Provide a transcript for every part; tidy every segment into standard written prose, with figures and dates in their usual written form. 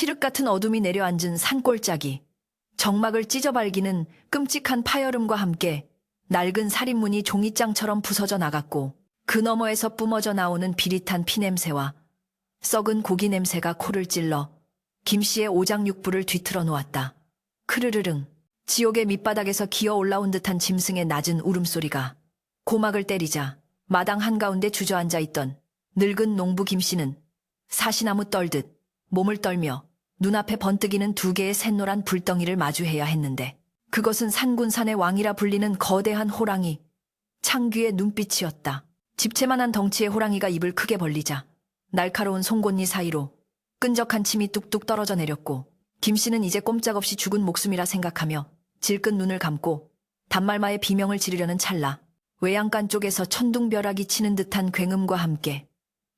칠흑 같은 어둠이 내려앉은 산골짜기. 정막을 찢어발기는 끔찍한 파열음과 함께 낡은 살인문이 종이장처럼 부서져 나갔고 그 너머에서 뿜어져 나오는 비릿한 피냄새와 썩은 고기 냄새가 코를 찔러 김씨의 오장육부를 뒤틀어 놓았다. 크르르릉. 지옥의 밑바닥에서 기어 올라온 듯한 짐승의 낮은 울음소리가 고막을 때리자 마당 한가운데 주저앉아 있던 늙은 농부 김씨는 사시나무 떨듯 몸을 떨며 눈앞에 번뜩이는 두 개의 샛노란 불덩이를 마주해야 했는데 그것은 산군산의 왕이라 불리는 거대한 호랑이 창귀의 눈빛이었다. 집채만한 덩치의 호랑이가 입을 크게 벌리자 날카로운 송곳니 사이로 끈적한 침이 뚝뚝 떨어져 내렸고 김씨는 이제 꼼짝없이 죽은 목숨이라 생각하며 질끈 눈을 감고 단말마의 비명을 지르려는 찰나 외양간 쪽에서 천둥벼락이 치는 듯한 굉음과 함께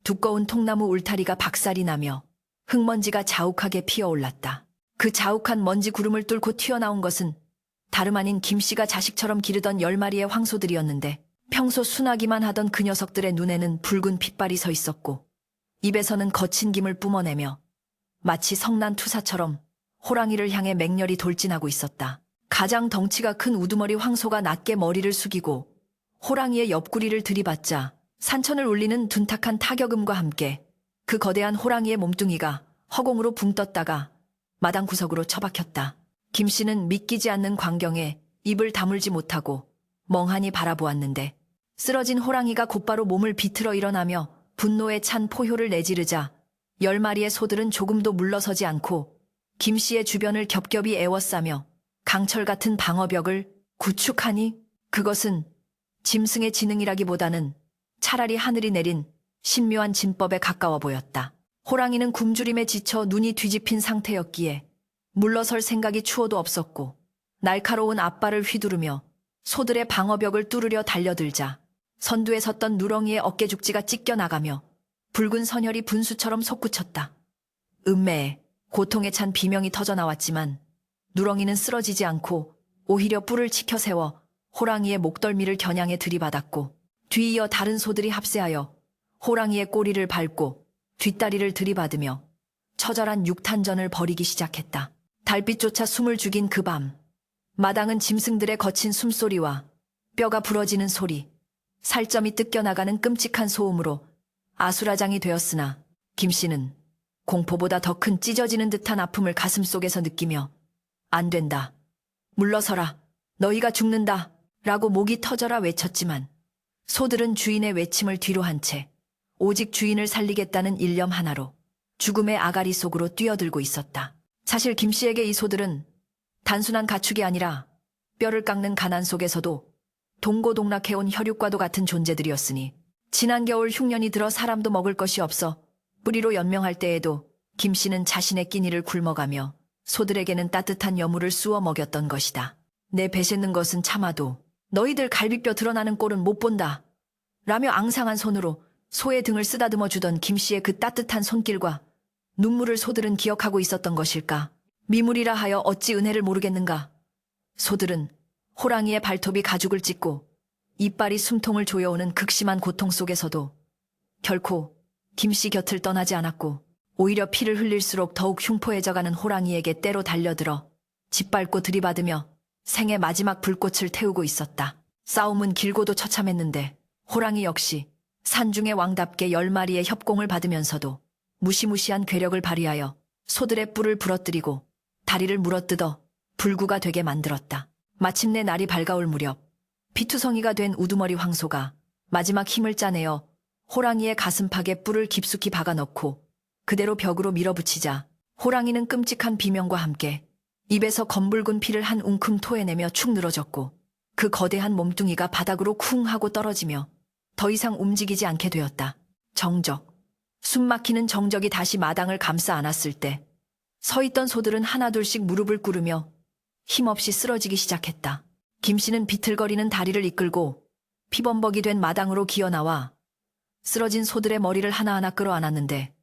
두꺼운 통나무 울타리가 박살이 나며 흙먼지가 자욱하게 피어올랐다. 그 자욱한 먼지 구름을 뚫고 튀어나온 것은 다름 아닌 김씨가 자식처럼 기르던 10마리의 황소들이었는데 평소 순하기만 하던 그 녀석들의 눈에는 붉은 핏발이 서 있었고 입에서는 거친 김을 뿜어내며 마치 성난 투사처럼 호랑이를 향해 맹렬히 돌진하고 있었다. 가장 덩치가 큰 우두머리 황소가 낮게 머리를 숙이고 호랑이의 옆구리를 들이받자 산천을 울리는 둔탁한 타격음과 함께 그 거대한 호랑이의 몸뚱이가 허공으로 붕 떴다가 마당 구석으로 처박혔다. 김씨는 믿기지 않는 광경에 입을 다물지 못하고 멍하니 바라보았는데 쓰러진 호랑이가 곧바로 몸을 비틀어 일어나며 분노에 찬 포효를 내지르자 10마리의 소들은 조금도 물러서지 않고 김씨의 주변을 겹겹이 에워싸며 강철 같은 방어벽을 구축하니 그것은 짐승의 지능이라기보다는 차라리 하늘이 내린 신묘한 진법에 가까워 보였다. 호랑이는 굶주림에 지쳐 눈이 뒤집힌 상태였기에 물러설 생각이 추호도 없었고 날카로운 앞발을 휘두르며 소들의 방어벽을 뚫으려 달려들자 선두에 섰던 누렁이의 어깨죽지가 찢겨나가며 붉은 선혈이 분수처럼 솟구쳤다. 음매에 고통에 찬 비명이 터져나왔지만 누렁이는 쓰러지지 않고 오히려 뿔을 치켜 세워 호랑이의 목덜미를 겨냥해 들이받았고 뒤이어 다른 소들이 합세하여 호랑이의 꼬리를 밟고 뒷다리를 들이받으며 처절한 육탄전을 벌이기 시작했다. 달빛조차 숨을 죽인 그 밤, 마당은 짐승들의 거친 숨소리와 뼈가 부러지는 소리, 살점이 뜯겨나가는 끔찍한 소음으로 아수라장이 되었으나 김씨는 공포보다 더 큰 찢어지는 듯한 아픔을 가슴속에서 느끼며 안 된다. 물러서라. 너희가 죽는다. 라고 목이 터져라 외쳤지만 소들은 주인의 외침을 뒤로 한 채 오직 주인을 살리겠다는 일념 하나로 죽음의 아가리 속으로 뛰어들고 있었다. 사실 김씨에게 이 소들은 단순한 가축이 아니라 뼈를 깎는 가난 속에서도 동고동락해온 혈육과도 같은 존재들이었으니 지난 겨울 흉년이 들어 사람도 먹을 것이 없어 뿌리로 연명할 때에도 김씨는 자신의 끼니를 굶어가며 소들에게는 따뜻한 여물을 쑤어 먹였던 것이다. 내 배새는 것은 참아도 너희들 갈비뼈 드러나는 꼴은 못 본다. 라며 앙상한 손으로 소의 등을 쓰다듬어 주던 김씨의 그 따뜻한 손길과 눈물을 소들은 기억하고 있었던 것일까. 미물이라 하여 어찌 은혜를 모르겠는가. 소들은 호랑이의 발톱이 가죽을 찢고 이빨이 숨통을 조여오는 극심한 고통 속에서도 결코 김씨 곁을 떠나지 않았고 오히려 피를 흘릴수록 더욱 흉포해져가는 호랑이에게 때로 달려들어 짓밟고 들이받으며 생의 마지막 불꽃을 태우고 있었다. 싸움은 길고도 처참했는데 호랑이 역시 산중의 왕답게 10마리의 협공을 받으면서도 무시무시한 괴력을 발휘하여 소들의 뿔을 부러뜨리고 다리를 물어뜯어 불구가 되게 만들었다. 마침내 날이 밝아올 무렵 피투성이가 된 우두머리 황소가 마지막 힘을 짜내어 호랑이의 가슴팍에 뿔을 깊숙이 박아넣고 그대로 벽으로 밀어붙이자 호랑이는 끔찍한 비명과 함께 입에서 검붉은 피를 한 웅큼 토해내며 축 늘어졌고 그 거대한 몸뚱이가 바닥으로 쿵 하고 떨어지며 더 이상 움직이지 않게 되었다. 정적. 숨막히는 정적이 다시 마당을 감싸 안았을 때 서 있던 소들은 하나둘씩 무릎을 꿇으며 힘없이 쓰러지기 시작했다. 김씨는 비틀거리는 다리를 이끌고 피범벅이 된 마당으로 기어나와 쓰러진 소들의 머리를 하나하나 끌어안았는데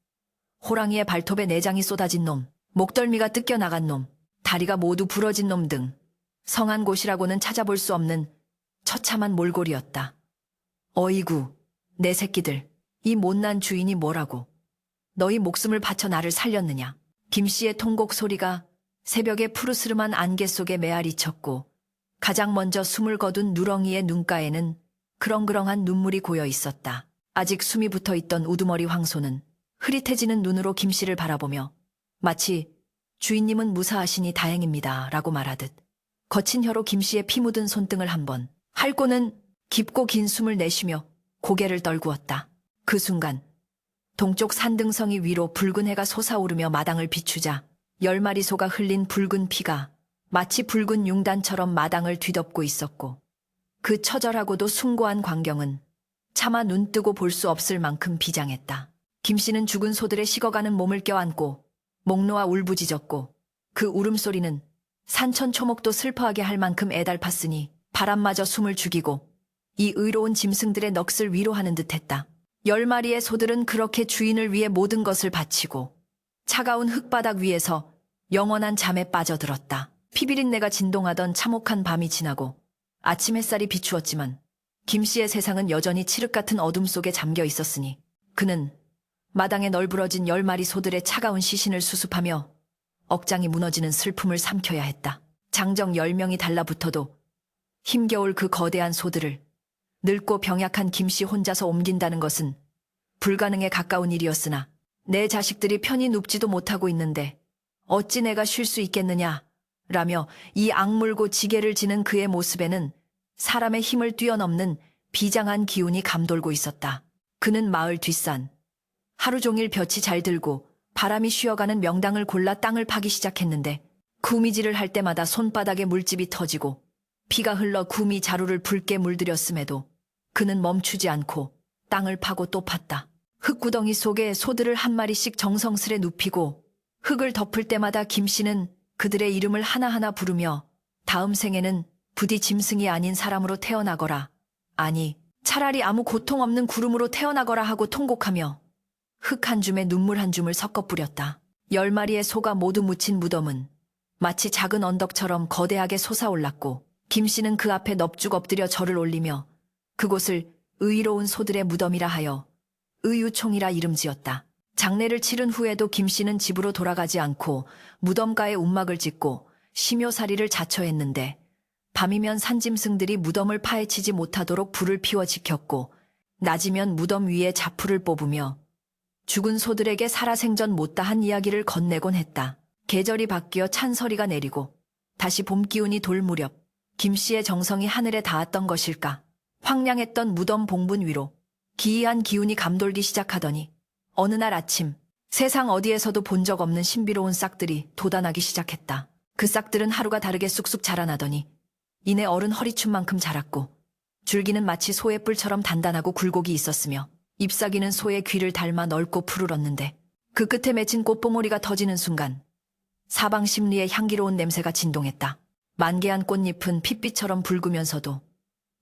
호랑이의 발톱에 내장이 쏟아진 놈, 목덜미가 뜯겨나간 놈, 다리가 모두 부러진 놈 등 성한 곳이라고는 찾아볼 수 없는 처참한 몰골이었다. 어이구, 내 새끼들, 이 못난 주인이 뭐라고. 너희 목숨을 바쳐 나를 살렸느냐. 김 씨의 통곡 소리가 새벽의 푸르스름한 안개 속에 메아리쳤고 가장 먼저 숨을 거둔 누렁이의 눈가에는 그렁그렁한 눈물이 고여 있었다. 아직 숨이 붙어 있던 우두머리 황소는 흐릿해지는 눈으로 김 씨를 바라보며 마치 주인님은 무사하시니 다행입니다 라고 말하듯 거친 혀로 김 씨의 피 묻은 손등을 한번 핥고는 깊고 긴 숨을 내쉬며 고개를 떨구었다. 그 순간 동쪽 산등성이 위로 붉은 해가 솟아오르며 마당을 비추자 10마리 소가 흘린 붉은 피가 마치 붉은 융단처럼 마당을 뒤덮고 있었고 그 처절하고도 숭고한 광경은 차마 눈 뜨고 볼 수 없을 만큼 비장했다. 김 씨는 죽은 소들의 식어가는 몸을 껴안고 목 놓아 울부짖었고 그 울음소리는 산천초목도 슬퍼하게 할 만큼 애달팠으니 바람마저 숨을 죽이고 이 의로운 짐승들의 넋을 위로하는 듯했다. 10마리의 소들은 그렇게 주인을 위해 모든 것을 바치고 차가운 흙바닥 위에서 영원한 잠에 빠져들었다. 피비린내가 진동하던 참혹한 밤이 지나고 아침 햇살이 비추었지만 김 씨의 세상은 여전히 칠흑 같은 어둠 속에 잠겨 있었으니 그는 마당에 널브러진 10마리 소들의 차가운 시신을 수습하며 억장이 무너지는 슬픔을 삼켜야 했다. 장정 10명이 달라붙어도 힘겨울 그 거대한 소들을 늙고 병약한 김 씨 혼자서 옮긴다는 것은 불가능에 가까운 일이었으나 내 자식들이 편히 눕지도 못하고 있는데 어찌 내가 쉴 수 있겠느냐 라며 이 악물고 지게를 지는 그의 모습에는 사람의 힘을 뛰어넘는 비장한 기운이 감돌고 있었다. 그는 마을 뒷산 하루 종일 볕이 잘 들고 바람이 쉬어가는 명당을 골라 땅을 파기 시작했는데 구미질을 할 때마다 손바닥에 물집이 터지고 피가 흘러 구미 자루를 붉게 물들였음에도 그는 멈추지 않고 땅을 파고 또 팠다. 흙구덩이 속에 소들을 한 마리씩 정성스레 눕히고 흙을 덮을 때마다 김 씨는 그들의 이름을 하나하나 부르며 다음 생에는 부디 짐승이 아닌 사람으로 태어나거라. 아니, 차라리 아무 고통 없는 구름으로 태어나거라 하고 통곡하며 흙 한 줌에 눈물 한 줌을 섞어 뿌렸다. 10마리의 소가 모두 묻힌 무덤은 마치 작은 언덕처럼 거대하게 솟아올랐고 김 씨는 그 앞에 넙죽 엎드려 절을 올리며 그곳을 의로운 소들의 무덤이라 하여 의유총이라 이름 지었다. 장례를 치른 후에도 김 씨는 집으로 돌아가지 않고 무덤가에 움막을 짓고 심요살이를 자처했는데 밤이면 산짐승들이 무덤을 파헤치지 못하도록 불을 피워 지켰고 낮이면 무덤 위에 자풀을 뽑으며 죽은 소들에게 살아생전 못다한 이야기를 건네곤 했다. 계절이 바뀌어 찬서리가 내리고 다시 봄 기운이 돌 무렵 김 씨의 정성이 하늘에 닿았던 것일까. 황량했던 무덤 봉분 위로 기이한 기운이 감돌기 시작하더니 어느 날 아침 세상 어디에서도 본 적 없는 신비로운 싹들이 돋아나기 시작했다. 그 싹들은 하루가 다르게 쑥쑥 자라나더니 이내 어른 허리춤만큼 자랐고 줄기는 마치 소의 뿔처럼 단단하고 굴곡이 있었으며 잎사귀는 소의 귀를 닮아 넓고 푸르렀는데 그 끝에 맺힌 꽃봉오리가 터지는 순간 사방심리의 향기로운 냄새가 진동했다. 만개한 꽃잎은 핏빛처럼 붉으면서도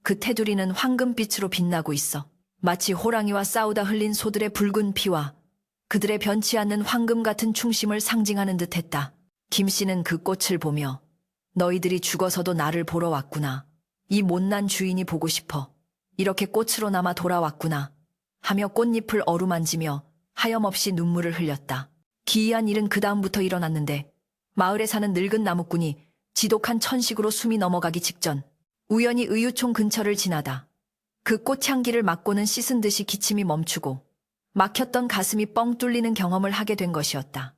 그 테두리는 황금빛으로 빛나고 있어 마치 호랑이와 싸우다 흘린 소들의 붉은 피와 그들의 변치 않는 황금 같은 충심을 상징하는 듯했다. 김 씨는 그 꽃을 보며 너희들이 죽어서도 나를 보러 왔구나. 이 못난 주인이 보고 싶어. 이렇게 꽃으로 남아 돌아왔구나. 하며 꽃잎을 어루만지며 하염없이 눈물을 흘렸다. 기이한 일은 그 다음부터 일어났는데 마을에 사는 늙은 나무꾼이 지독한 천식으로 숨이 넘어가기 직전 우연히 의유총 근처를 지나다 그 꽃향기를 맡고는 씻은 듯이 기침이 멈추고 막혔던 가슴이 뻥 뚫리는 경험을 하게 된 것이었다.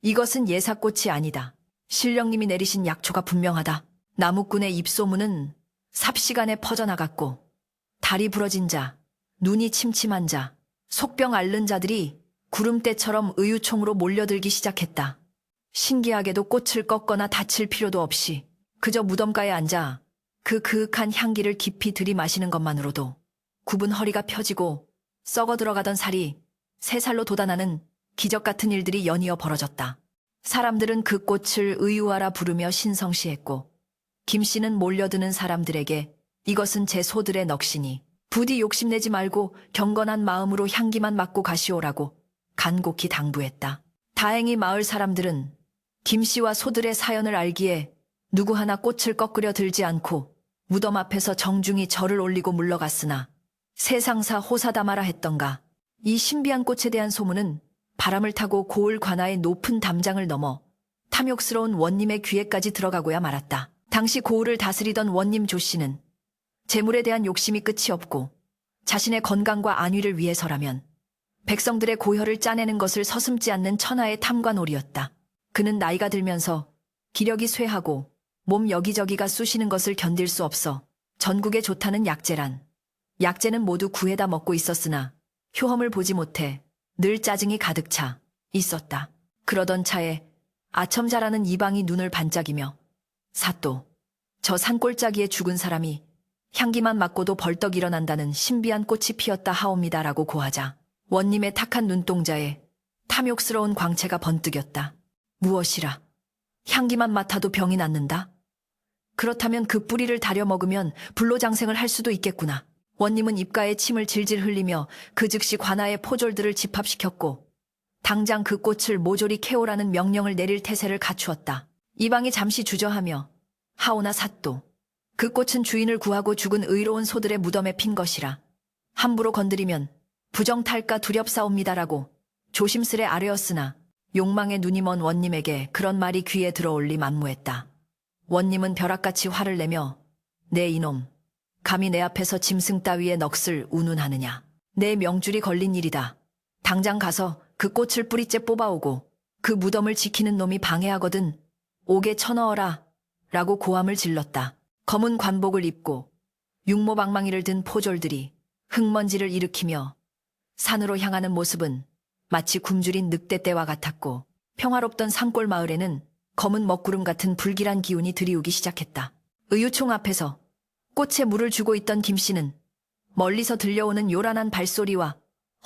이것은 예사꽃이 아니다. 신령님이 내리신 약초가 분명하다. 나무꾼의 입소문은 삽시간에 퍼져나갔고 다리 부러진 자, 눈이 침침한 자, 속병 앓는 자들이 구름대처럼 의유총으로 몰려들기 시작했다. 신기하게도 꽃을 꺾거나 다칠 필요도 없이 그저 무덤가에 앉아 그 그윽한 향기를 깊이 들이마시는 것만으로도 굽은 허리가 펴지고 썩어 들어가던 살이 새 살로 돋아나는 기적 같은 일들이 연이어 벌어졌다. 사람들은 그 꽃을 의유하라 부르며 신성시했고 김 씨는 몰려드는 사람들에게 이것은 제 소들의 넋이니 부디 욕심내지 말고 경건한 마음으로 향기만 맡고 가시오라고 간곡히 당부했다. 다행히 마을 사람들은 김 씨와 소들의 사연을 알기에 누구 하나 꽃을 꺾으려 들지 않고 무덤 앞에서 정중히 절을 올리고 물러갔으나 세상사 호사다마라 했던가 이 신비한 꽃에 대한 소문은 바람을 타고 고을 관아의 높은 담장을 넘어 탐욕스러운 원님의 귀에까지 들어가고야 말았다. 당시 고을을 다스리던 원님 조 씨는 재물에 대한 욕심이 끝이 없고 자신의 건강과 안위를 위해서라면 백성들의 고혈을 짜내는 것을 서슴지 않는 천하의 탐관오리였다. 그는 나이가 들면서 기력이 쇠하고 몸 여기저기가 쑤시는 것을 견딜 수 없어 전국에 좋다는 약재는 모두 구해다 먹고 있었으나 효험을 보지 못해 늘 짜증이 가득 차 있었다. 그러던 차에 아첨자라는 이방이 눈을 반짝이며 사또, 저 산골짜기에 죽은 사람이 향기만 맡고도 벌떡 일어난다는 신비한 꽃이 피었다 하옵니다라고 고하자 원님의 탁한 눈동자에 탐욕스러운 광채가 번뜩였다. 무엇이라? 향기만 맡아도 병이 낫는다? 그렇다면 그 뿌리를 다려 먹으면 불로장생을 할 수도 있겠구나. 원님은 입가에 침을 질질 흘리며 그 즉시 관아의 포졸들을 집합시켰고 당장 그 꽃을 모조리 캐오라는 명령을 내릴 태세를 갖추었다. 이방이 잠시 주저하며 하오나 사또, 그 꽃은 주인을 구하고 죽은 의로운 소들의 무덤에 핀 것이라 함부로 건드리면 부정탈까 두렵사옵니다라고 조심스레 아뢰었으나 욕망에 눈이 먼 원님에게 그런 말이 귀에 들어올리 만무했다. 원님은 벼락같이 화를 내며 내 이놈, 감히 내 앞에서 짐승 따위의 넋을 운운하느냐. 내 명줄이 걸린 일이다. 당장 가서 그 꽃을 뿌리째 뽑아오고 그 무덤을 지키는 놈이 방해하거든 옥에 쳐넣어라 라고 고함을 질렀다. 검은 관복을 입고 육모방망이를 든 포졸들이 흙먼지를 일으키며 산으로 향하는 모습은 마치 굶주린 늑대떼와 같았고 평화롭던 산골 마을에는 검은 먹구름 같은 불길한 기운이 들이우기 시작했다. 의유총 앞에서 꽃에 물을 주고 있던 김씨는 멀리서 들려오는 요란한 발소리와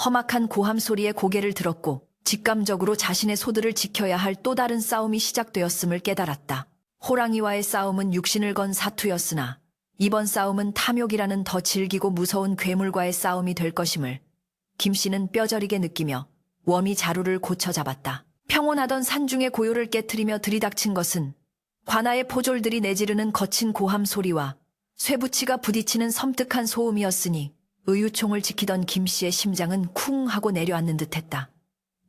험악한 고함 소리에 고개를 들었고 직감적으로 자신의 소들을 지켜야 할 또 다른 싸움이 시작되었음을 깨달았다. 호랑이와의 싸움은 육신을 건 사투였으나 이번 싸움은 탐욕이라는 더 질기고 무서운 괴물과의 싸움이 될 것임을 김씨는 뼈저리게 느끼며 웜이 자루를 고쳐 잡았다. 평온하던 산중의 고요를 깨트리며 들이닥친 것은 관아의 포졸들이 내지르는 거친 고함 소리와 쇠붙이가 부딪히는 섬뜩한 소음이었으니 의유총을 지키던 김씨의 심장은 쿵 하고 내려앉는 듯했다.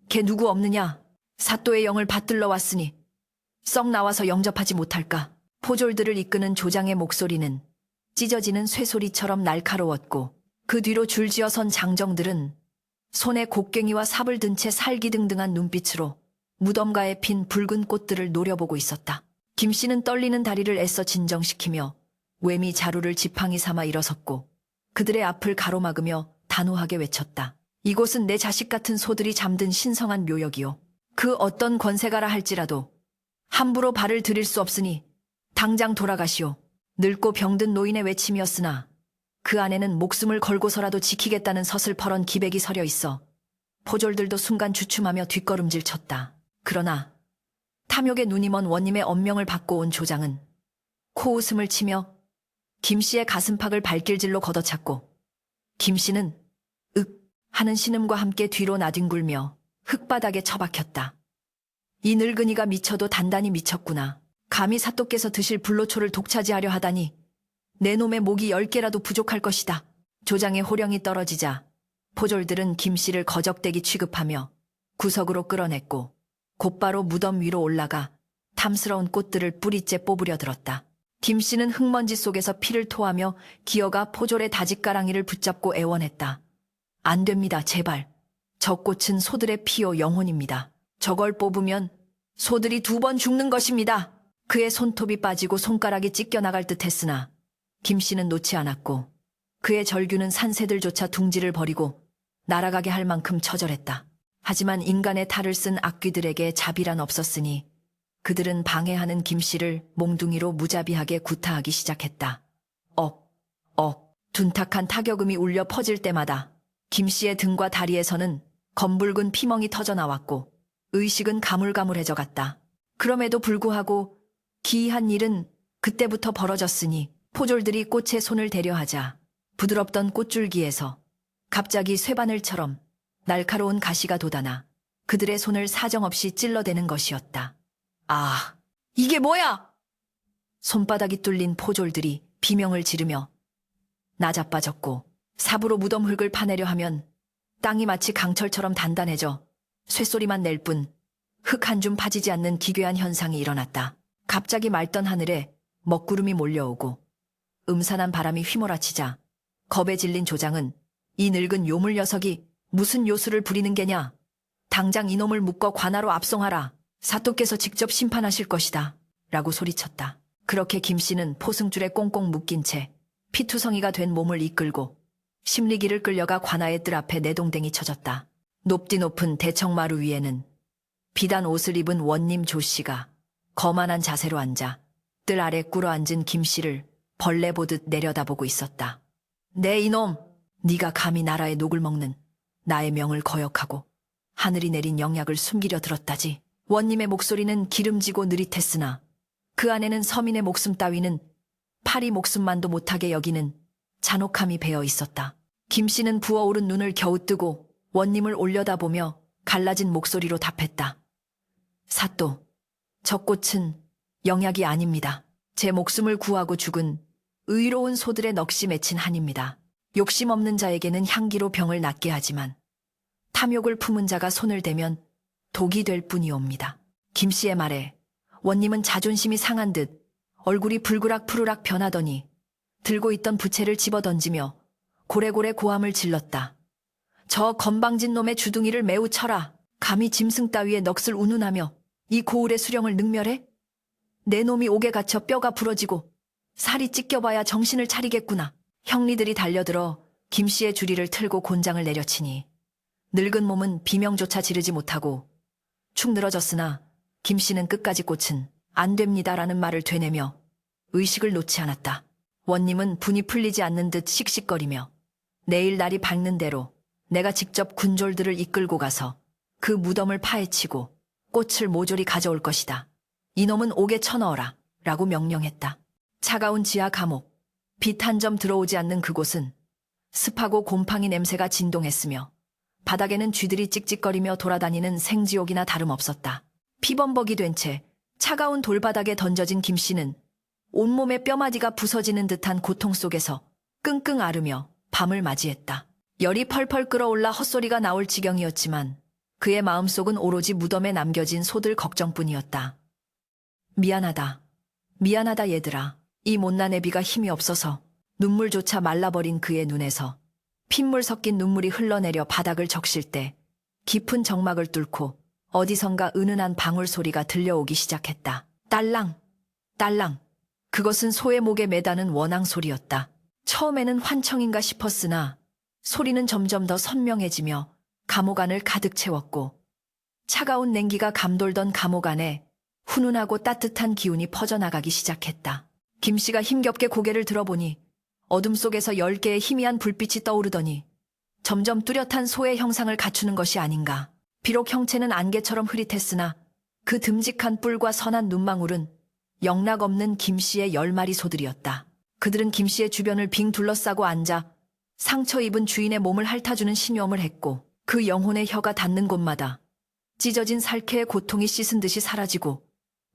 걔 누구 없느냐? 사또의 영을 받들러 왔으니 썩 나와서 영접하지 못할까? 포졸들을 이끄는 조장의 목소리는 찢어지는 쇠소리처럼 날카로웠고 그 뒤로 줄지어 선 장정들은 손에 곡괭이와 삽을 든 채 살기등등한 눈빛으로 무덤가에 핀 붉은 꽃들을 노려보고 있었다. 김씨는 떨리는 다리를 애써 진정시키며 외미 자루를 지팡이 삼아 일어섰고 그들의 앞을 가로막으며 단호하게 외쳤다. 이곳은 내 자식 같은 소들이 잠든 신성한 묘역이요. 그 어떤 권세가라 할지라도 함부로 발을 들일 수 없으니 당장 돌아가시오. 늙고 병든 노인의 외침이었으나 그 안에는 목숨을 걸고서라도 지키겠다는 서슬퍼런 기백이 서려 있어 포졸들도 순간 주춤하며 뒷걸음질 쳤다. 그러나 탐욕에 눈이 먼 원님의 엄명을 받고 온 조장은 코웃음을 치며 김씨의 가슴팍을 발길질로 걷어찼고 김씨는 윽 하는 신음과 함께 뒤로 나뒹굴며 흙바닥에 처박혔다. 이 늙은이가 미쳐도 단단히 미쳤구나. 감히 사또께서 드실 불로초를 독차지하려 하다니 내 놈의 목이 10개라도 부족할 것이다. 조장의 호령이 떨어지자 포졸들은 김씨를 거적대기 취급하며 구석으로 끌어냈고 곧바로 무덤 위로 올라가 탐스러운 꽃들을 뿌리째 뽑으려 들었다. 김씨는 흙먼지 속에서 피를 토하며 기어가 포졸의 다짓가랑이를 붙잡고 애원했다. 안 됩니다, 제발. 저 꽃은 소들의 피요 영혼입니다. 저걸 뽑으면 소들이 2번 죽는 것입니다. 그의 손톱이 빠지고 손가락이 찢겨나갈 듯 했으나 김씨는 놓지 않았고 그의 절규는 산새들조차 둥지를 버리고 날아가게 할 만큼 처절했다. 하지만 인간의 탈을 쓴 악귀들에게 자비란 없었으니 그들은 방해하는 김씨를 몽둥이로 무자비하게 구타하기 시작했다. 둔탁한 타격음이 울려 퍼질 때마다 김씨의 등과 다리에서는 검붉은 피멍이 터져나왔고 의식은 가물가물해져 갔다. 그럼에도 불구하고 기이한 일은 그때부터 벌어졌으니 포졸들이 꽃에 손을 대려 하자 부드럽던 꽃줄기에서 갑자기 쇠바늘처럼 날카로운 가시가 돋아나 그들의 손을 사정없이 찔러대는 것이었다. 아, 이게 뭐야? 손바닥이 뚫린 포졸들이 비명을 지르며 나자빠졌고 삽으로 무덤 흙을 파내려 하면 땅이 마치 강철처럼 단단해져 쇳소리만 낼 뿐 흙 한 줌 파지지 않는 기괴한 현상이 일어났다. 갑자기 맑던 하늘에 먹구름이 몰려오고 음산한 바람이 휘몰아치자 겁에 질린 조장은 이 늙은 요물 녀석이 무슨 요술을 부리는 게냐. 당장 이놈을 묶어 관하로 압송하라. 사또께서 직접 심판하실 것이다. 라고 소리쳤다. 그렇게 김씨는 포승줄에 꽁꽁 묶인 채 피투성이가 된 몸을 이끌고 심리기를 끌려가 관아의 뜰 앞에 내동댕이 쳐졌다. 높디 높은 대청마루 위에는 비단 옷을 입은 원님 조씨가 거만한 자세로 앉아 뜰 아래 꿇어앉은 김씨를 벌레 보듯 내려다보고 있었다. 네 이놈! 네가 감히 나라의 녹을 먹는 나의 명을 거역하고 하늘이 내린 영약을 숨기려 들었다지. 원님의 목소리는 기름지고 느릿했으나 그 안에는 서민의 목숨 따위는 파리 목숨만도 못하게 여기는 잔혹함이 배어 있었다. 김씨는 부어오른 눈을 겨우 뜨고 원님을 올려다보며 갈라진 목소리로 답했다. 사또, 저 꽃은 영약이 아닙니다. 제 목숨을 구하고 죽은 의로운 소들의 넋이 맺힌 한입니다. 욕심 없는 자에게는 향기로 병을 낫게 하지만 탐욕을 품은 자가 손을 대면 독이 될 뿐이옵니다. 김씨의 말에 원님은 자존심이 상한 듯 얼굴이 불그락 푸르락 변하더니 들고 있던 부채를 집어던지며 고래고래 고함을 질렀다. 저 건방진 놈의 주둥이를 매우 쳐라. 감히 짐승 따위의 넋을 운운하며 이 고을의 수령을 능멸해? 내 놈이 옥에 갇혀 뼈가 부러지고 살이 찢겨봐야 정신을 차리겠구나. 형리들이 달려들어 김씨의 주리를 틀고 곤장을 내려치니 늙은 몸은 비명조차 지르지 못하고 축 늘어졌으나 김씨는 끝까지 꽃은 안 됩니다라는 말을 되뇌며 의식을 놓지 않았다. 원님은 분이 풀리지 않는 듯 씩씩거리며 내일 날이 밝는 대로 내가 직접 군졸들을 이끌고 가서 그 무덤을 파헤치고 꽃을 모조리 가져올 것이다. 이놈은 옥에 쳐넣어라 라고 명령했다. 차가운 지하 감옥, 빛 한 점 들어오지 않는 그곳은 습하고 곰팡이 냄새가 진동했으며 바닥에는 쥐들이 찍찍거리며 돌아다니는 생지옥이나 다름없었다. 피범벅이 된 채 차가운 돌바닥에 던져진 김씨는 온몸의 뼈마디가 부서지는 듯한 고통 속에서 끙끙 앓으며 밤을 맞이했다. 열이 펄펄 끓어올라 헛소리가 나올 지경이었지만 그의 마음속은 오로지 무덤에 남겨진 소들 걱정뿐이었다. 미안하다. 미안하다 얘들아. 이 못난 애비가 힘이 없어서 눈물조차 말라버린 그의 눈에서 핏물 섞인 눈물이 흘러내려 바닥을 적실 때 깊은 정막을 뚫고 어디선가 은은한 방울 소리가 들려오기 시작했다. 딸랑, 딸랑. 그것은 소의 목에 매다는 원앙 소리였다. 처음에는 환청인가 싶었으나 소리는 점점 더 선명해지며 감옥 안을 가득 채웠고 차가운 냉기가 감돌던 감옥 안에 훈훈하고 따뜻한 기운이 퍼져나가기 시작했다. 김씨가 힘겹게 고개를 들어보니 어둠 속에서 10개의 희미한 불빛이 떠오르더니 점점 뚜렷한 소의 형상을 갖추는 것이 아닌가. 비록 형체는 안개처럼 흐릿했으나 그 듬직한 뿔과 선한 눈망울은 영락없는 김씨의 10마리 소들이었다. 그들은 김씨의 주변을 빙 둘러싸고 앉아 상처 입은 주인의 몸을 핥아주는 신용을 했고 그 영혼의 혀가 닿는 곳마다 찢어진 살케의 고통이 씻은 듯이 사라지고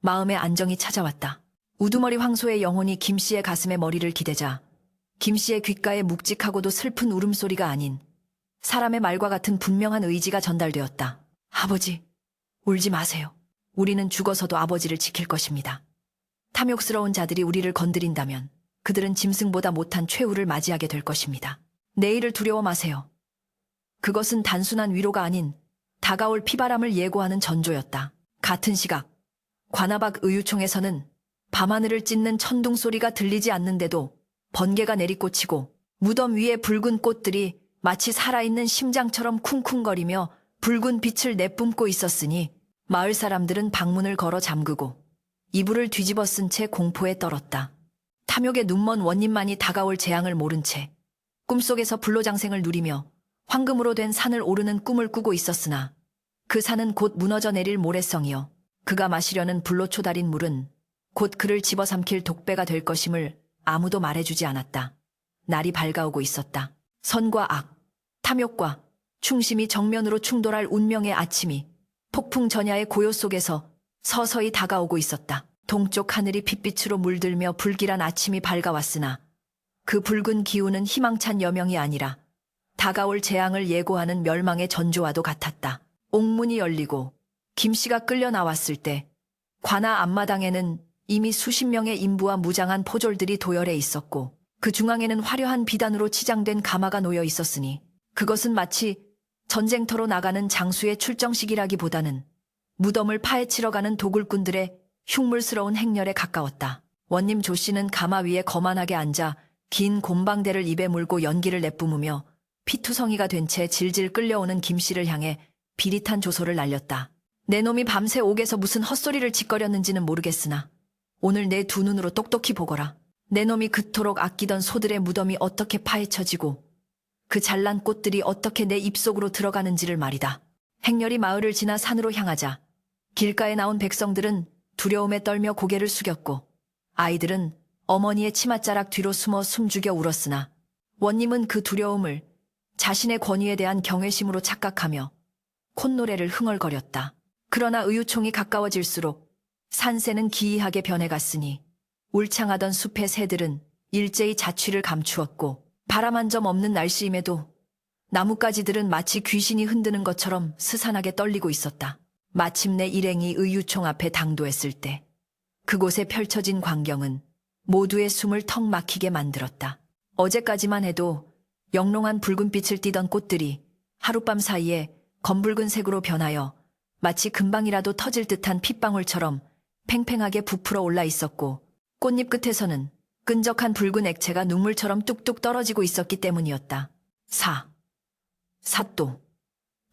마음의 안정이 찾아왔다. 우두머리 황소의 영혼이 김씨의 가슴에 머리를 기대자 김씨의 귓가에 묵직하고도 슬픈 울음소리가 아닌 사람의 말과 같은 분명한 의지가 전달되었다. 아버지, 울지 마세요. 우리는 죽어서도 아버지를 지킬 것입니다. 탐욕스러운 자들이 우리를 건드린다면 그들은 짐승보다 못한 최후를 맞이하게 될 것입니다. 내일을 두려워 마세요. 그것은 단순한 위로가 아닌 다가올 피바람을 예고하는 전조였다. 같은 시각 관아박 의유총에서는 밤하늘을 찢는 천둥 소리가 들리지 않는데도 번개가 내리꽂히고 무덤 위에 붉은 꽃들이 마치 살아있는 심장처럼 쿵쿵거리며 붉은 빛을 내뿜고 있었으니 마을 사람들은 방문을 걸어 잠그고 이불을 뒤집어 쓴 채 공포에 떨었다. 탐욕에 눈먼 원님만이 다가올 재앙을 모른 채 꿈속에서 불로장생을 누리며 황금으로 된 산을 오르는 꿈을 꾸고 있었으나 그 산은 곧 무너져 내릴 모래성이요 그가 마시려는 불로초 달인 물은 곧 그를 집어삼킬 독배가 될 것임을 아무도 말해주지 않았다. 날이 밝아오고 있었다. 선과 악, 탐욕과 충심이 정면으로 충돌할 운명의 아침이 폭풍 전야의 고요 속에서 서서히 다가오고 있었다. 동쪽 하늘이 핏빛으로 물들며 불길한 아침이 밝아왔으나 그 붉은 기운은 희망찬 여명이 아니라 다가올 재앙을 예고하는 멸망의 전조와도 같았다. 옥문이 열리고 김씨가 끌려 나왔을 때 관아 앞마당에는 이미 수십 명의 인부와 무장한 포졸들이 도열해 있었고 그 중앙에는 화려한 비단으로 치장된 가마가 놓여 있었으니 그것은 마치 전쟁터로 나가는 장수의 출정식이라기보다는 무덤을 파헤치러 가는 도굴꾼들의 흉물스러운 행렬에 가까웠다. 원님 조씨는 가마 위에 거만하게 앉아 긴 곰방대를 입에 물고 연기를 내뿜으며 피투성이가 된 채 질질 끌려오는 김씨를 향해 비릿한 조소를 날렸다. 내 놈이 밤새 옥에서 무슨 헛소리를 짓거렸는지는 모르겠으나 오늘 내 두 눈으로 똑똑히 보거라. 내 놈이 그토록 아끼던 소들의 무덤이 어떻게 파헤쳐지고 그 잘난 꽃들이 어떻게 내 입속으로 들어가는지를 말이다. 행렬이 마을을 지나 산으로 향하자 길가에 나온 백성들은 두려움에 떨며 고개를 숙였고 아이들은 어머니의 치맛자락 뒤로 숨어 숨죽여 울었으나 원님은 그 두려움을 자신의 권위에 대한 경외심으로 착각하며 콧노래를 흥얼거렸다. 그러나 의유총이 가까워질수록 산새는 기이하게 변해갔으니 울창하던 숲의 새들은 일제히 자취를 감추었고 바람 한 점 없는 날씨임에도 나뭇가지들은 마치 귀신이 흔드는 것처럼 스산하게 떨리고 있었다. 마침내 일행이 의유총 앞에 당도했을 때 그곳에 펼쳐진 광경은 모두의 숨을 턱 막히게 만들었다. 어제까지만 해도 영롱한 붉은빛을 띠던 꽃들이 하룻밤 사이에 검붉은 색으로 변하여 마치 금방이라도 터질 듯한 핏방울처럼 팽팽하게 부풀어 올라 있었고 꽃잎 끝에서는 끈적한 붉은 액체가 눈물처럼 뚝뚝 떨어지고 있었기 때문이었다. 사또,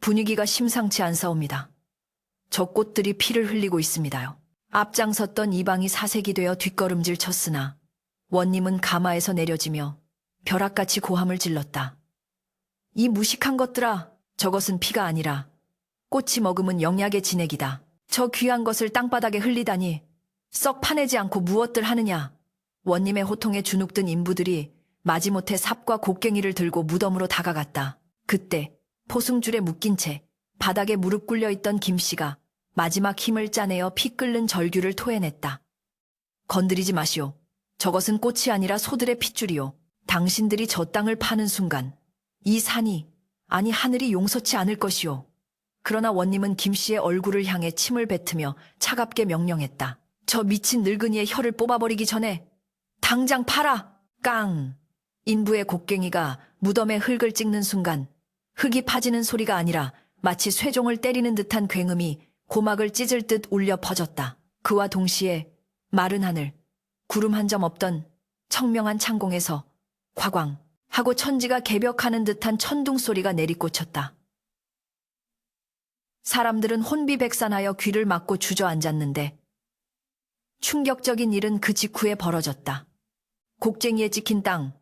분위기가 심상치 않사옵니다. 저 꽃들이 피를 흘리고 있습니다요. 앞장섰던 이방이 사색이 되어 뒷걸음질 쳤으나 원님은 가마에서 내려지며 벼락같이 고함을 질렀다. 이 무식한 것들아, 저것은 피가 아니라 꽃이 머금은 영약의 진액이다. 저 귀한 것을 땅바닥에 흘리다니 썩 파내지 않고 무엇들 하느냐. 원님의 호통에 주눅든 인부들이 마지못해 삽과 곡괭이를 들고 무덤으로 다가갔다. 그때 포승줄에 묶인 채 바닥에 무릎 꿇려 있던 김씨가 마지막 힘을 짜내어 피 끓는 절규를 토해냈다. 건드리지 마시오. 저것은 꽃이 아니라 소들의 핏줄이오. 당신들이 저 땅을 파는 순간 이 산이, 아니 하늘이 용서치 않을 것이오. 그러나 원님은 김씨의 얼굴을 향해 침을 뱉으며 차갑게 명령했다. 저 미친 늙은이의 혀를 뽑아버리기 전에 당장 팔아! 깡! 인부의 곡괭이가 무덤에 흙을 찍는 순간 흙이 파지는 소리가 아니라 마치 쇠종을 때리는 듯한 굉음이 고막을 찢을 듯 울려 퍼졌다. 그와 동시에 마른 하늘, 구름 한 점 없던 청명한 창공에서 과광 하고 천지가 개벽하는 듯한 천둥 소리가 내리꽂혔다. 사람들은 혼비백산하여 귀를 막고 주저앉았는데 충격적인 일은 그 직후에 벌어졌다. 곡괭이에 찍힌 땅,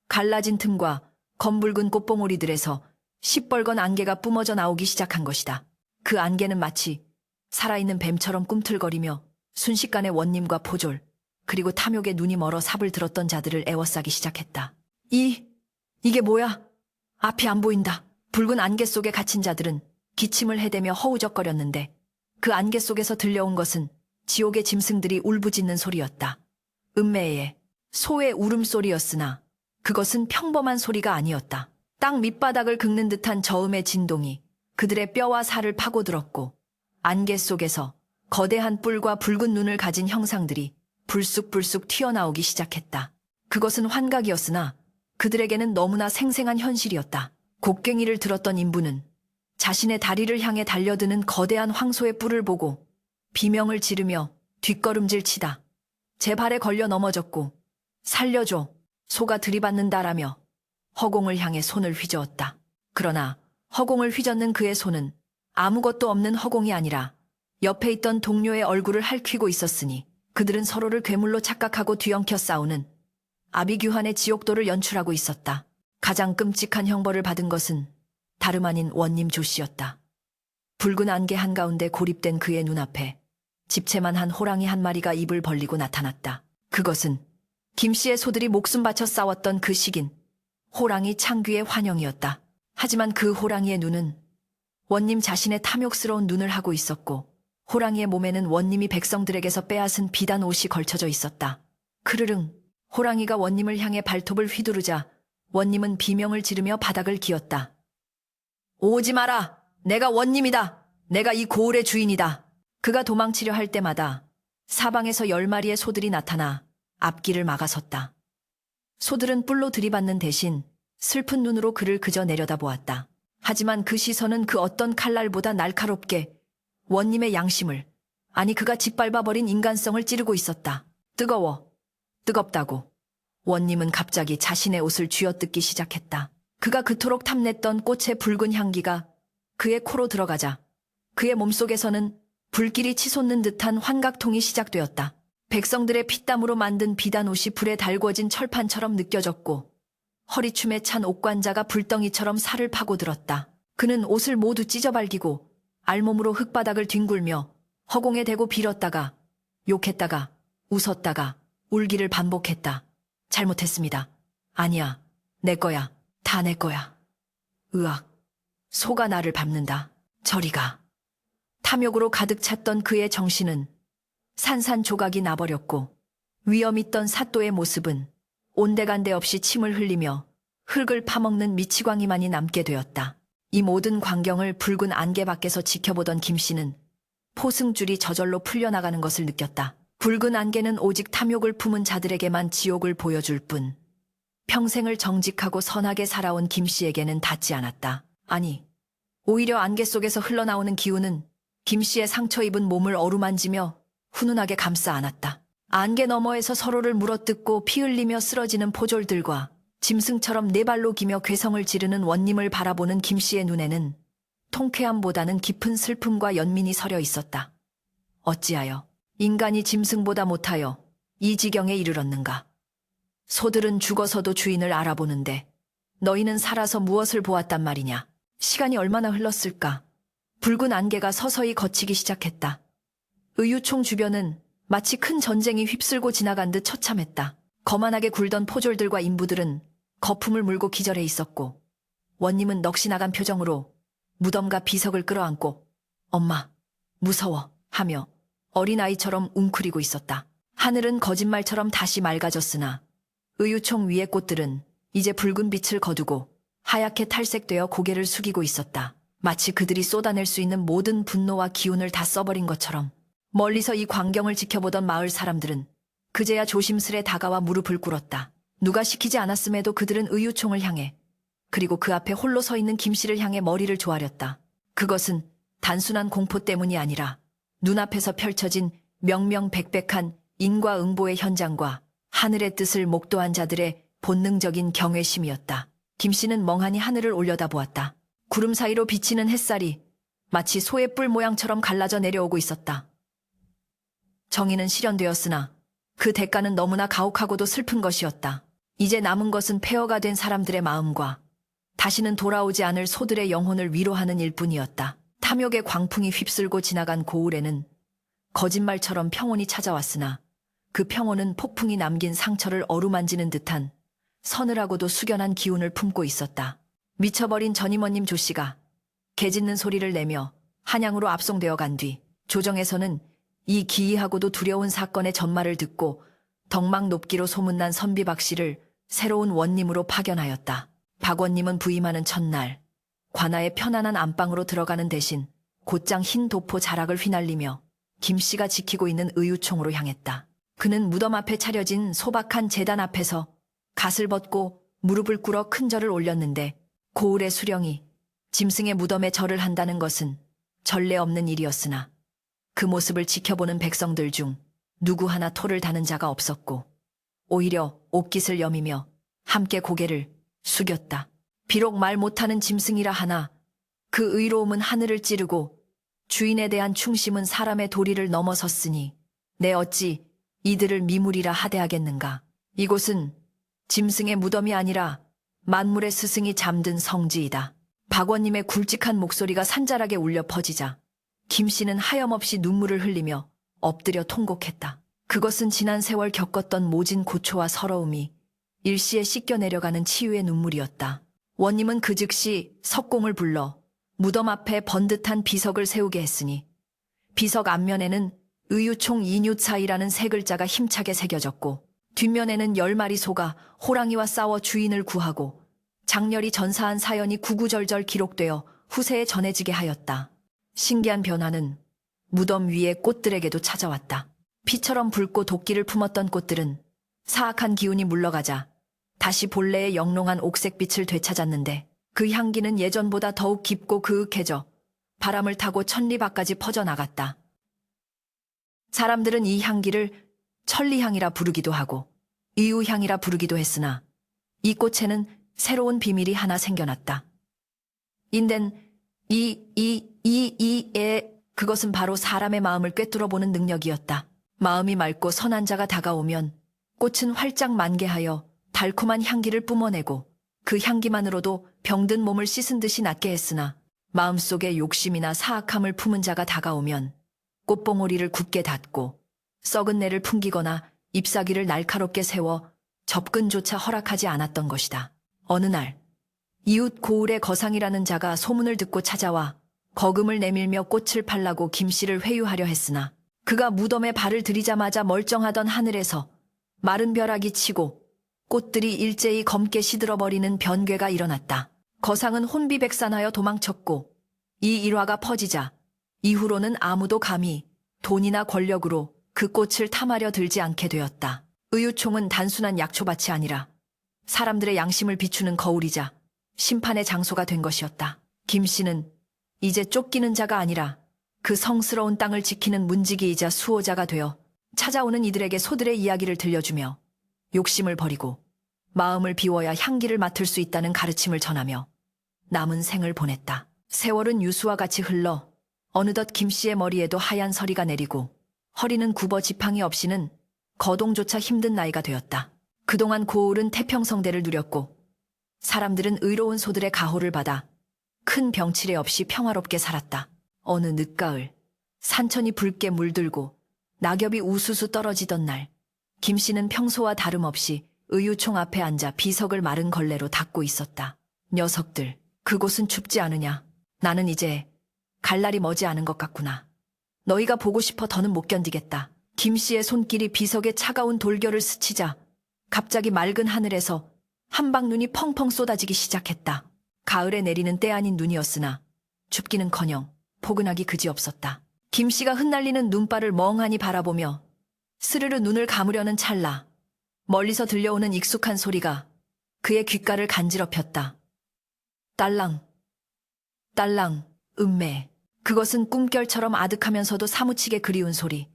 갈라진 틈과 검붉은 꽃봉오리들에서 시뻘건 안개가 뿜어져 나오기 시작한 것이다. 그 안개는 마치 살아있는 뱀처럼 꿈틀거리며 순식간에 원님과 포졸, 그리고 탐욕에 눈이 멀어 삽을 들었던 자들을 에워싸기 시작했다. 이게 뭐야? 앞이 안 보인다. 붉은 안개 속에 갇힌 자들은 기침을 해대며 허우적거렸는데 그 안개 속에서 들려온 것은 지옥의 짐승들이 울부짖는 소리였다. 음매의 소의 울음소리였으나 그것은 평범한 소리가 아니었다. 땅 밑바닥을 긁는 듯한 저음의 진동이 그들의 뼈와 살을 파고들었고 안개 속에서 거대한 뿔과 붉은 눈을 가진 형상들이 불쑥불쑥 튀어나오기 시작했다. 그것은 환각이었으나 그들에게는 너무나 생생한 현실이었다. 곡괭이를 들었던 인부는 자신의 다리를 향해 달려드는 거대한 황소의 뿔을 보고 비명을 지르며 뒷걸음질 치다 제 발에 걸려 넘어졌고 살려줘, 소가 들이받는다라며 허공을 향해 손을 휘저었다. 그러나 허공을 휘젓는 그의 손은 아무것도 없는 허공이 아니라 옆에 있던 동료의 얼굴을 핥히고 있었으니 그들은 서로를 괴물로 착각하고 뒤엉켜 싸우는 아비규환의 지옥도를 연출하고 있었다. 가장 끔찍한 형벌을 받은 것은 다름 아닌 원님 조씨였다. 붉은 안개 한가운데 고립된 그의 눈앞에 집채만 한 호랑이 한 마리가 입을 벌리고 나타났다. 그것은 김씨의 소들이 목숨 바쳐 싸웠던 그 식인 호랑이 창귀의 환영이었다. 하지만 그 호랑이의 눈은 원님 자신의 탐욕스러운 눈을 하고 있었고 호랑이의 몸에는 원님이 백성들에게서 빼앗은 비단 옷이 걸쳐져 있었다. 크르릉, 호랑이가 원님을 향해 발톱을 휘두르자 원님은 비명을 지르며 바닥을 기었다. 오지 마라! 내가 원님이다! 내가 이 고을의 주인이다. 그가 도망치려 할 때마다 사방에서 10마리의 소들이 나타나 앞길을 막아섰다. 소들은 뿔로 들이받는 대신 슬픈 눈으로 그를 그저 내려다보았다. 하지만 그 시선은 그 어떤 칼날보다 날카롭게 원님의 양심을, 아니 그가 짓밟아버린 인간성을 찌르고 있었다. 뜨거워. 뜨겁다고. 원님은 갑자기 자신의 옷을 쥐어뜯기 시작했다. 그가 그토록 탐냈던 꽃의 붉은 향기가 그의 코로 들어가자 그의 몸속에서는 불길이 치솟는 듯한 환각통이 시작되었다. 백성들의 피땀으로 만든 비단 옷이 불에 달궈진 철판처럼 느껴졌고 허리춤에 찬 옥관자가 불덩이처럼 살을 파고들었다. 그는 옷을 모두 찢어발기고 알몸으로 흙바닥을 뒹굴며 허공에 대고 빌었다가 욕했다가 웃었다가 울기를 반복했다. 잘못했습니다. 아니야. 내 거야. 다 내 거야. 으악. 소가 나를 밟는다. 저리 가. 탐욕으로 가득 찼던 그의 정신은 산산조각이 나버렸고 위험 있던 사또의 모습은 온데간데 없이 침을 흘리며 흙을 파먹는 미치광이만이 남게 되었다. 이 모든 광경을 붉은 안개 밖에서 지켜보던 김씨는 포승줄이 저절로 풀려나가는 것을 느꼈다. 붉은 안개는 오직 탐욕을 품은 자들에게만 지옥을 보여줄 뿐 평생을 정직하고 선하게 살아온 김씨에게는 닿지 않았다. 아니, 오히려 안개 속에서 흘러나오는 기운은 김씨의 상처 입은 몸을 어루만지며 훈훈하게 감싸 안았다. 안개 너머에서 서로를 물어뜯고 피 흘리며 쓰러지는 포졸들과 짐승처럼 네 발로 기며 괴성을 지르는 원님을 바라보는 김씨의 눈에는 통쾌함보다는 깊은 슬픔과 연민이 서려 있었다. 어찌하여 인간이 짐승보다 못하여 이 지경에 이르렀는가? 소들은 죽어서도 주인을 알아보는데 너희는 살아서 무엇을 보았단 말이냐? 시간이 얼마나 흘렀을까? 붉은 안개가 서서히 걷히기 시작했다. 의유총 주변은 마치 큰 전쟁이 휩쓸고 지나간 듯 처참했다. 거만하게 굴던 포졸들과 인부들은 거품을 물고 기절해 있었고 원님은 넋이 나간 표정으로 무덤과 비석을 끌어안고 엄마, 무서워 하며 어린아이처럼 웅크리고 있었다. 하늘은 거짓말처럼 다시 맑아졌으나 의유총 위의 꽃들은 이제 붉은 빛을 거두고 하얗게 탈색되어 고개를 숙이고 있었다. 마치 그들이 쏟아낼 수 있는 모든 분노와 기운을 다 써버린 것처럼. 멀리서 이 광경을 지켜보던 마을 사람들은 그제야 조심스레 다가와 무릎을 꿇었다. 누가 시키지 않았음에도 그들은 의유총을 향해 그리고 그 앞에 홀로 서 있는 김씨를 향해 머리를 조아렸다. 그것은 단순한 공포 때문이 아니라 눈앞에서 펼쳐진 명명백백한 인과응보의 현장과 하늘의 뜻을 목도한 자들의 본능적인 경외심이었다. 김씨는 멍하니 하늘을 올려다보았다. 구름 사이로 비치는 햇살이 마치 소의 뿔 모양처럼 갈라져 내려오고 있었다. 정의는 실현되었으나 그 대가는 너무나 가혹하고도 슬픈 것이었다. 이제 남은 것은 폐허가 된 사람들의 마음과 다시는 돌아오지 않을 소들의 영혼을 위로하는 일뿐이었다. 탐욕의 광풍이 휩쓸고 지나간 고을에는 거짓말처럼 평온이 찾아왔으나 그 평온은 폭풍이 남긴 상처를 어루만지는 듯한 서늘하고도 숙연한 기운을 품고 있었다. 미쳐버린 전임원님 조씨가 개 짖는 소리를 내며 한양으로 압송되어 간 뒤 조정에서는 이 기이하고도 두려운 사건의 전말을 듣고 덕망 높기로 소문난 선비 박 씨를 새로운 원님으로 파견하였다. 박 원님은 부임하는 첫날 관아의 편안한 안방으로 들어가는 대신 곧장 흰 도포 자락을 휘날리며 김 씨가 지키고 있는 의유총으로 향했다. 그는 무덤 앞에 차려진 소박한 제단 앞에서 갓을 벗고 무릎을 꿇어 큰 절을 올렸는데 고을의 수령이 짐승의 무덤에 절을 한다는 것은 전례 없는 일이었으나 그 모습을 지켜보는 백성들 중 누구 하나 토를 다는 자가 없었고 오히려 옷깃을 여미며 함께 고개를 숙였다. 비록 말 못하는 짐승이라 하나 그 의로움은 하늘을 찌르고 주인에 대한 충심은 사람의 도리를 넘어섰으니 내 어찌 이들을 미물이라 하대하겠는가. 이곳은 짐승의 무덤이 아니라 만물의 스승이 잠든 성지이다. 박원님의 굵직한 목소리가 산잘하게 울려 퍼지자 김 씨는 하염없이 눈물을 흘리며 엎드려 통곡했다. 그것은 지난 세월 겪었던 모진 고초와 서러움이 일시에 씻겨 내려가는 치유의 눈물이었다. 원님은 그 즉시 석공을 불러 무덤 앞에 번듯한 비석을 세우게 했으니 비석 앞면에는 의유총 이뉴차이라는 세 글자가 힘차게 새겨졌고 뒷면에는 10마리 소가 호랑이와 싸워 주인을 구하고 장렬히 전사한 사연이 구구절절 기록되어 후세에 전해지게 하였다. 신기한 변화는 무덤 위의 꽃들에게도 찾아왔다. 피처럼 붉고 도끼를 품었던 꽃들은 사악한 기운이 물러가자 다시 본래의 영롱한 옥색빛을 되찾았는데 그 향기는 예전보다 더욱 깊고 그윽해져 바람을 타고 천리밖까지 퍼져나갔다. 사람들은 이 향기를 천리향이라 부르기도 하고 의우향이라 부르기도 했으나 이 꽃에는 새로운 비밀이 하나 생겨났다. 인된 그것은 바로 사람의 마음을 꿰뚫어보는 능력이었다. 마음이 맑고 선한 자가 다가오면 꽃은 활짝 만개하여 달콤한 향기를 뿜어내고 그 향기만으로도 병든 몸을 씻은 듯이 낫게 했으나 마음속에 욕심이나 사악함을 품은 자가 다가오면 꽃봉오리를 굳게 닫고 썩은 내를 풍기거나 잎사귀를 날카롭게 세워 접근조차 허락하지 않았던 것이다. 어느 날 이웃 고을의 거상이라는 자가 소문을 듣고 찾아와 거금을 내밀며 꽃을 팔라고 김씨를 회유하려 했으나 그가 무덤에 발을 들이자마자 멀쩡하던 하늘에서 마른 벼락이 치고 꽃들이 일제히 검게 시들어버리는 변괴가 일어났다. 거상은 혼비백산하여 도망쳤고 이 일화가 퍼지자 이후로는 아무도 감히 돈이나 권력으로 그 꽃을 탐하려 들지 않게 되었다. 의유총은 단순한 약초밭이 아니라 사람들의 양심을 비추는 거울이자 심판의 장소가 된 것이었다. 김씨는 이제 쫓기는 자가 아니라 그 성스러운 땅을 지키는 문지기이자 수호자가 되어 찾아오는 이들에게 소들의 이야기를 들려주며 욕심을 버리고 마음을 비워야 향기를 맡을 수 있다는 가르침을 전하며 남은 생을 보냈다. 세월은 유수와 같이 흘러 어느덧 김씨의 머리에도 하얀 서리가 내리고 허리는 굽어 지팡이 없이는 거동조차 힘든 나이가 되었다. 그동안 고을은 태평성대를 누렸고 사람들은 의로운 소들의 가호를 받아 큰 병치레 없이 평화롭게 살았다. 어느 늦가을 산천이 붉게 물들고 낙엽이 우수수 떨어지던 날 김씨는 평소와 다름없이 의유총 앞에 앉아 비석을 마른 걸레로 닦고 있었다. 녀석들, 그곳은 춥지 않으냐? 나는 이제 갈 날이 머지않은 것 같구나. 너희가 보고 싶어 더는 못 견디겠다. 김씨의 손길이 비석의 차가운 돌결을 스치자 갑자기 맑은 하늘에서 한방 눈이 펑펑 쏟아지기 시작했다. 가을에 내리는 때 아닌 눈이었으나 춥기는커녕 포근하기 그지없었다. 김씨가 흩날리는 눈발을 멍하니 바라보며 스르르 눈을 감으려는 찰나 멀리서 들려오는 익숙한 소리가 그의 귓가를 간지럽혔다. 딸랑, 딸랑, 음매. 그것은 꿈결처럼 아득하면서도 사무치게 그리운 소리.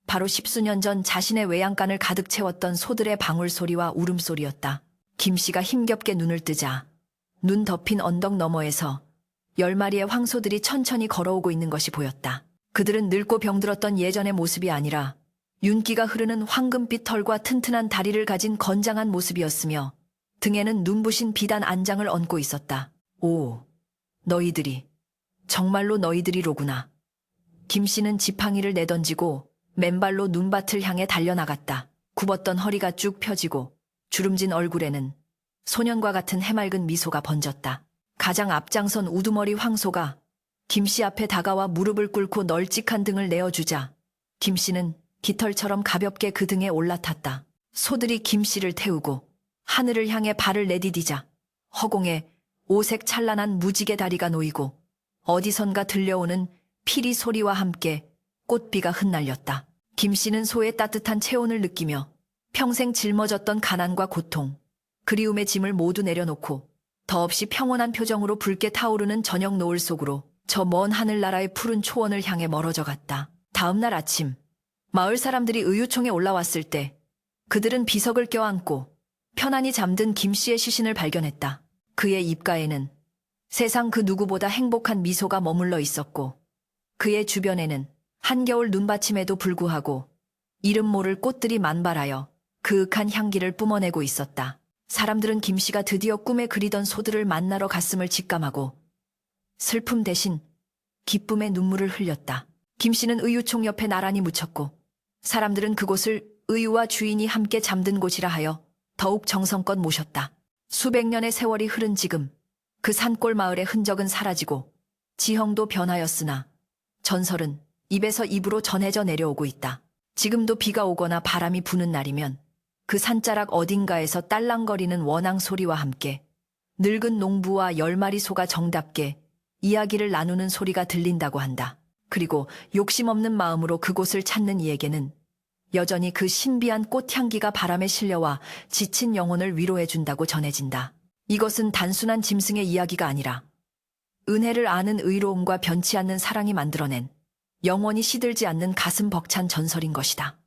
바로 10수년 전 자신의 외양간을 가득 채웠던 소들의 방울소리와 울음소리였다. 김씨가 힘겹게 눈을 뜨자 눈 덮인 언덕 너머에서 10마리의 황소들이 천천히 걸어오고 있는 것이 보였다. 그들은 늙고 병들었던 예전의 모습이 아니라 윤기가 흐르는 황금빛 털과 튼튼한 다리를 가진 건장한 모습이었으며 등에는 눈부신 비단 안장을 얹고 있었다. 오, 너희들이, 정말로 너희들이로구나. 김씨는 지팡이를 내던지고 맨발로 눈밭을 향해 달려나갔다. 굽었던 허리가 쭉 펴지고 주름진 얼굴에는 소년과 같은 해맑은 미소가 번졌다. 가장 앞장선 우두머리 황소가 김씨 앞에 다가와 무릎을 꿇고 널찍한 등을 내어주자 김씨는 깃털처럼 가볍게 그 등에 올라탔다. 소들이 김씨를 태우고 하늘을 향해 발을 내디디자 허공에 오색 찬란한 무지개 다리가 놓이고 어디선가 들려오는 피리 소리와 함께 꽃비가 흩날렸다. 김씨는 소의 따뜻한 체온을 느끼며 평생 짊어졌던 가난과 고통, 그리움의 짐을 모두 내려놓고 더없이 평온한 표정으로 붉게 타오르는 저녁 노을 속으로 저 먼 하늘나라의 푸른 초원을 향해 멀어져 갔다. 다음 날 아침, 마을 사람들이 의유총에 올라왔을 때 그들은 비석을 껴안고 편안히 잠든 김씨의 시신을 발견했다. 그의 입가에는 세상 그 누구보다 행복한 미소가 머물러 있었고 그의 주변에는 한겨울 눈받침에도 불구하고 이름 모를 꽃들이 만발하여 그윽한 향기를 뿜어내고 있었다. 사람들은 김씨가 드디어 꿈에 그리던 소들을 만나러 갔음을 직감하고 슬픔 대신 기쁨의 눈물을 흘렸다. 김씨는 의유총 옆에 나란히 묻혔고 사람들은 그곳을 의유와 주인이 함께 잠든 곳이라 하여 더욱 정성껏 모셨다. 수백 년의 세월이 흐른 지금 그 산골 마을의 흔적은 사라지고 지형도 변하였으나 전설은 입에서 입으로 전해져 내려오고 있다. 지금도 비가 오거나 바람이 부는 날이면 그 산자락 어딘가에서 딸랑거리는 원앙 소리와 함께 늙은 농부와 10마리 소가 정답게 이야기를 나누는 소리가 들린다고 한다. 그리고 욕심 없는 마음으로 그곳을 찾는 이에게는 여전히 그 신비한 꽃향기가 바람에 실려와 지친 영혼을 위로해준다고 전해진다. 이것은 단순한 짐승의 이야기가 아니라 은혜를 아는 의로움과 변치 않는 사랑이 만들어낸 영원히 시들지 않는 가슴 벅찬 전설인 것이다.